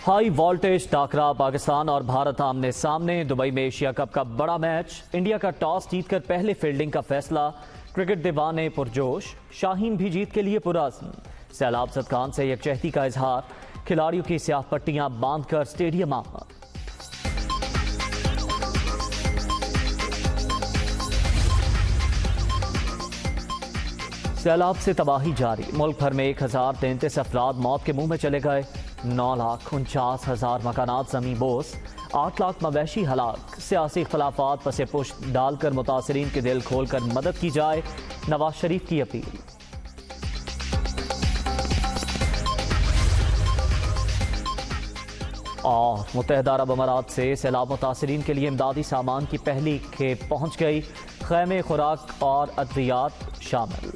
High voltage टाकरा, Pakistan और भारत आमने सामने। दुबई में एशिया कप का बड़ा मैच, इंडिया का टॉस जीतकर पहले फील्डिंग का फैसला। क्रिकेट दीवाने पुरजोश, शाहीन भी जीत के लिए पुरअज़्म। सैलाब सदकान से यकजहती का इजहार, खिलाड़ियों की स्याह पट्टियां बांधकर स्टेडियम आमा। सैलाब से तबाही जारी, मुल्क भर में 1033 अफराद मौत के मुंह में चले गए। 9,49,000 मकानात जमीन बोस, 8 लाख मवेशी हलाक। सियासी इख्तलाफात पसे पुष्ट डालकर मुतासरीन के दिल खोलकर मदद की जाए, नवाज शरीफ की अपील। और मुत्तहिदा अरब अमारात से सैलाब मुतासरीन के लिए इमदादी सामान की पहली खेप पहुंच गई। खैमे, खुराक और अद्वियात शामिल।